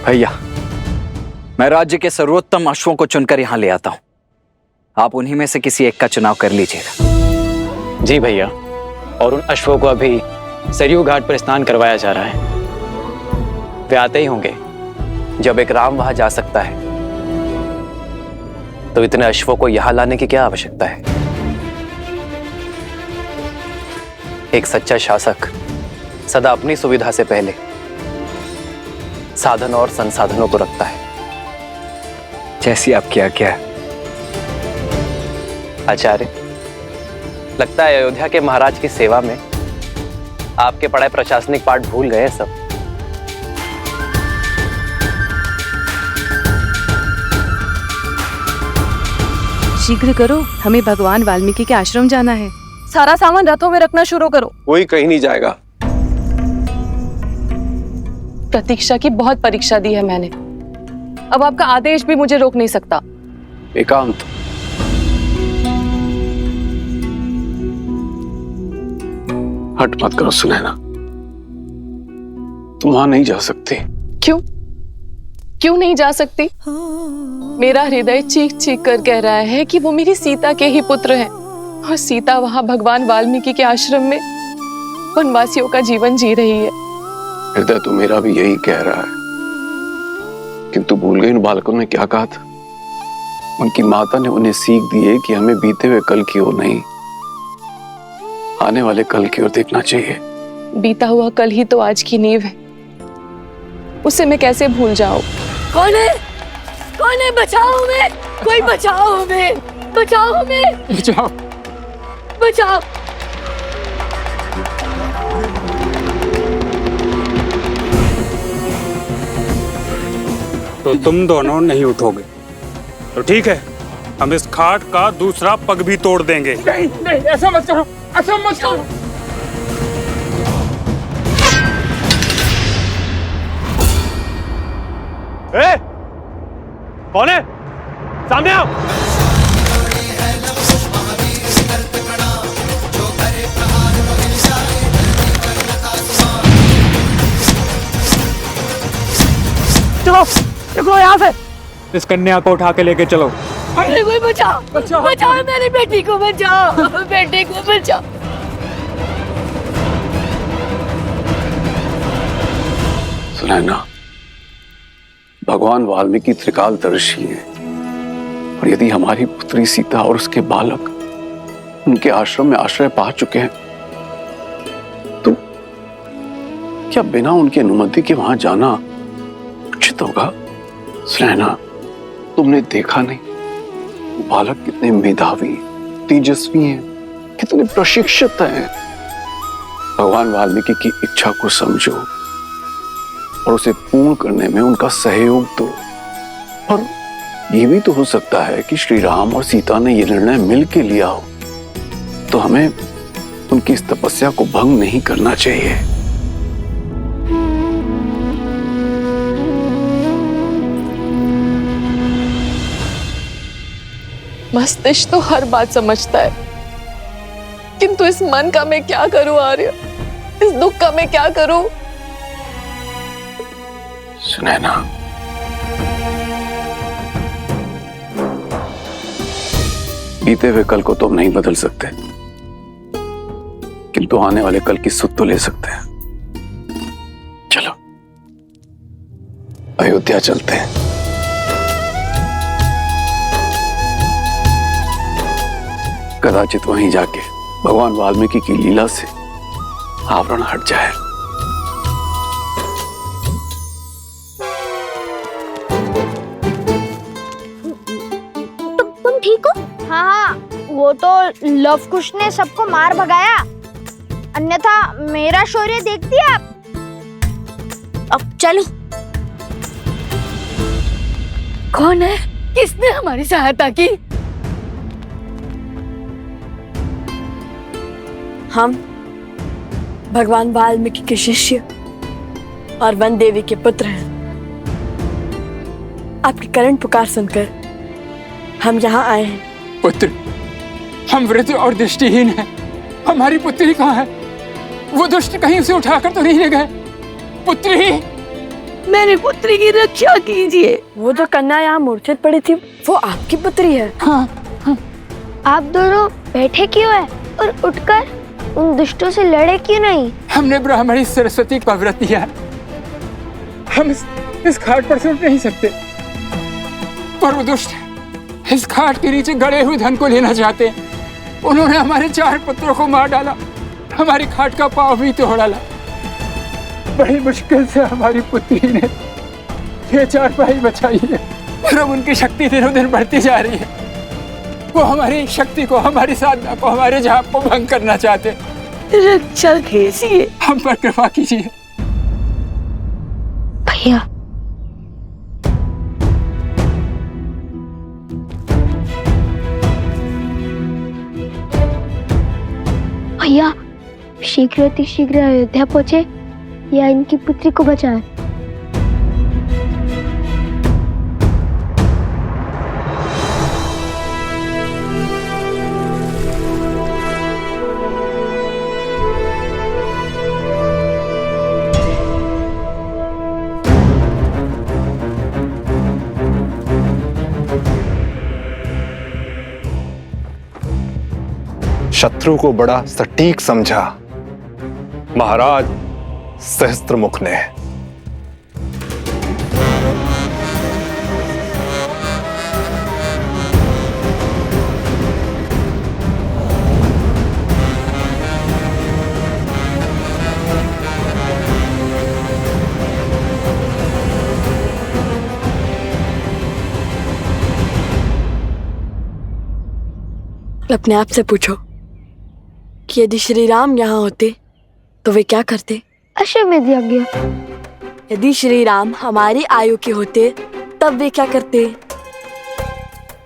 भैया, मैं राज्य के सर्वोत्तम अश्वों को चुनकर यहाँ ले आता हूँ। आप उन्हीं में से किसी एक का चुनाव कर लीजिएगा। जी भैया, और उन अश्वों को अभी सरयू घाट पर स्नान करवाया जा रहा है। वे आते ही होंगे। जब एक राम वहां जा सकता है तो इतने अश्वों को यहां लाने की क्या आवश्यकता है? एक सच्चा शासक सदा अपनी सुविधा से पहले साधन और संसाधनों को रखता है। जैसी आपकी आज्ञा है। आचार्य, लगता है अयोध्या के महाराज की सेवा में आपके पढ़ाए प्रशासनिक पाठ भूल गए सब। शीघ्र करो, हमें भगवान वाल्मीकि के आश्रम जाना है। सारा सामान रथों में रखना शुरू करो। कोई कहीं नहीं जाएगा। प्रतीक्षा की बहुत परीक्षा दी है मैंने, अब आपका आदेश भी मुझे रोक नहीं सकता। एकांत, हट मत करो सुनैना, तुम वहां नहीं जा सकती। क्यों? क्यों नहीं जा सकती? मेरा हृदय चीख चीख कर कह रहा है कि वो मेरी सीता के ही पुत्र हैं, और सीता वहां भगवान वाल्मीकि के आश्रम में वनवासियों का जीवन जी रही है। हृदय तो मेरा भी यही कह रहा है, किंतु भूल गई उन बालकों ने क्या कहा था। उनकी माता ने उन्हें सीख दी है कि हमें बीते हुए कल की ओर नहीं, आने वाले कल की ओर देखना चाहिए। बीता हुआ कल ही तो आज की नींव है, उसे मैं कैसे भूल जाऊं? कौन है? कौन है? बचाओ हमें, कोई बचाओ हमें, बचाओ हमें, बचाओ, बचाओ। तो तुम दोनों नहीं उठोगे तो ठीक है, हम इस खाट का दूसरा पग भी तोड़ देंगे। नहीं नहीं, ऐसा मत करो, ऐसा मत करो। ए, कौन है? सामने आओ। चलो निकलो यहाँ से। इस कन्या को उठा के लेके चलो। अरे कोई बचाओ, बचाओ मेरी बेटी को, बचाओ बेटे को, बचाओ। सुनैना, भगवान वाल्मीकि त्रिकालदर्शी हैं, और यदि हमारी पुत्री सीता और उसके बालक उनके आश्रम में आश्रय पा चुके हैं तो क्या बिना उनकी अनुमति के वहां जाना उचित होगा? सुनैना, तुमने देखा नहीं वो बालक कितने मेधावी, तेजस्वी हैं, कितने प्रशिक्षित हैं। भगवान वाल्मीकि की इच्छा को समझो और उसे पूर्ण करने में उनका सहयोग दो। और ये भी तो हो सकता है कि श्री राम और सीता ने यह निर्णय मिल के लिया हो, तो हमें उनकी इस तपस्या को भंग नहीं करना चाहिए। मस्तिष्क तो हर बात समझता है, किंतु इस मन का मैं क्या करूं आर्य? इस दुख का मैं क्या करूं? सुनैना, बीते हुए कल को तो हम नहीं बदल सकते, किंतु आने वाले कल की सुध तो ले सकते हैं। चलो अयोध्या चलते हैं। कदाचित वहीं जाके भगवान वाल्मीकि की लीला से आवरण हट जाए। तुम ठीक हो? हाँ, वो तो लव कुश ने सबको मार भगाया, अन्यथा मेरा शौर्य देखती आप। अब चलो। कौन है? किसने हमारी सहायता की? हम भगवान वाल्मीकि के शिष्य और वन देवी के पुत्र हैं। आपकी करुण पुकार सुनकर हम यहाँ आए हैं। पुत्र, हम वृद्ध और दृष्टिहीन हैं। हमारी पुत्री कहाँ है? वो दुष्ट कहीं उसे उठाकर तो नहीं ले गए? पुत्री, मेरी पुत्री की रक्षा कीजिए। वो जो कन्या यहाँ मूर्छित पड़ी थी, वो आपकी पुत्री है? हाँ। आप दोनों बैठे क्यों है और उठकर उन दुष्टों से लड़े क्यों नहीं? हमने ब्राह्मणी सरस्वती का व्रत लिया, हम इस घाट पर से उठ नहीं सकते। पर वो दुष्ट इस घाट के नीचे गड़े हुए धन को लेना चाहते हैं। उन्होंने हमारे 4 पुत्रों को मार डाला, हमारी घाट का पांव भी तोड़ डाला। बड़ी मुश्किल से हमारी पुत्री ने ये 4 भाई बचाई है, और अब उनकी शक्ति दिनों दिन बढ़ती जा रही है। वो हमारी शक्ति को, हमारी साधना को, हमारे जाप को भंग करना चाहते हैं। रक्षा कीजिए, हम पर कृपा कीजिए। भैया, भैया शीघ्र अतिशीघ्र अयोध्या पहुंचे या इनकी पुत्री को बचाए। शत्रु को बड़ा सटीक समझा महाराज सहस्त्रमुख ने। अपने आप से पूछो कि यदि श्री राम यहाँ होते तो वे क्या करते? अश्वमेध यज्ञ। यदि श्री राम हमारी आयु के होते तब वे क्या करते?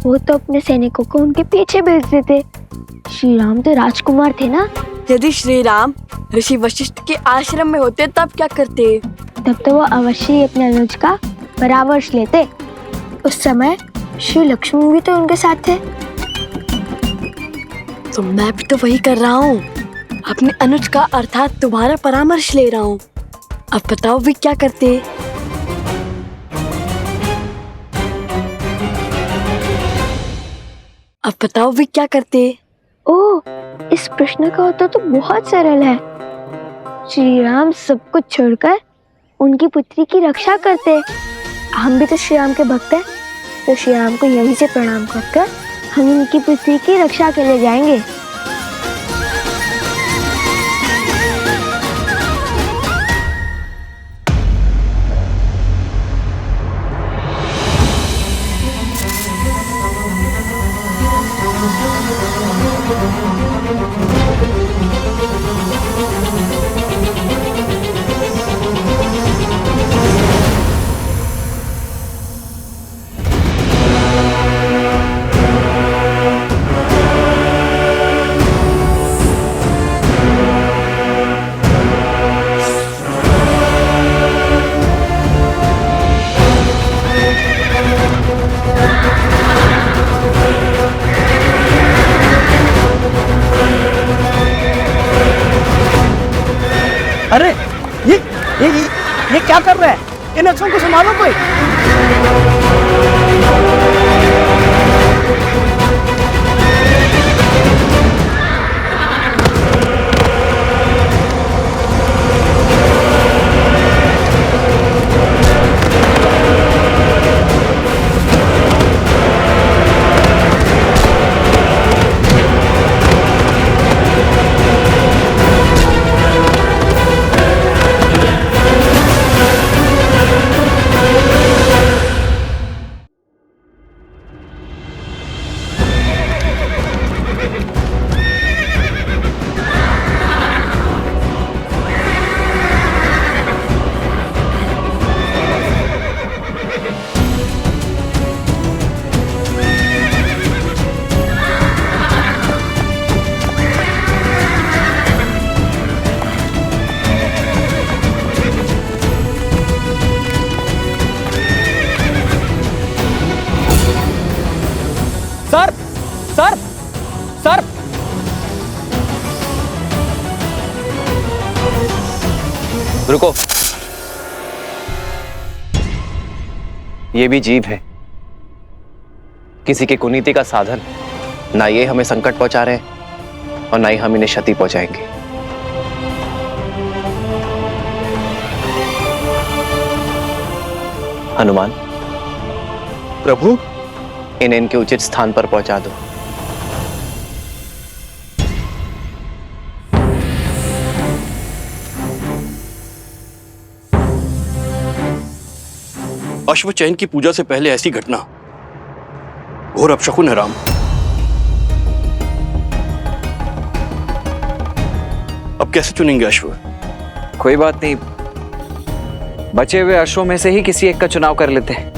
वो तो अपने सैनिकों को उनके पीछे भेज देते। श्री राम तो राजकुमार थे ना। यदि श्री राम ऋषि वशिष्ठ के आश्रम में होते तब क्या करते? तब तो वो अवश्य ही अपने अनुज का परामर्श लेते। उस समय श्री लक्ष्मण भी तो उनके साथ थे। तो मैं भी तो वही कर रहा हूँ, अपने अनुज का अर्थात तुम्हारा परामर्श ले रहा हूँ। अब बताओ वे क्या करते? अब बताओ वे क्या करते? ओह, इस प्रश्न का उत्तर तो बहुत सरल है। श्री राम सब कुछ छोड़कर उनकी पुत्री की रक्षा करते। हम भी तो श्री राम के भक्त हैं, तो श्री राम को यहीं से प्रणाम करकर हम उनकी पुत्री की रक्षा के लिए जाएंगे। अरे ये क्या कर रहा है? इन अक्षरों को संभालो कोई। सर सर सर, रुको। ये भी जीव है, किसी की कुनीति का साधन। ना ये हमें संकट पहुंचा रहे हैं और ना ही हम इन्हें क्षति पहुंचाएंगे। हनुमान, प्रभु, इन्हें इनके उचित स्थान पर पहुंचा दो। अश्व चयन की पूजा से पहले ऐसी घटना घोर अपशकुन है राम। अब कैसे चुनेंगे अश्व? कोई बात नहीं, बचे हुए अश्वों में से ही किसी एक का चुनाव कर लेते हैं।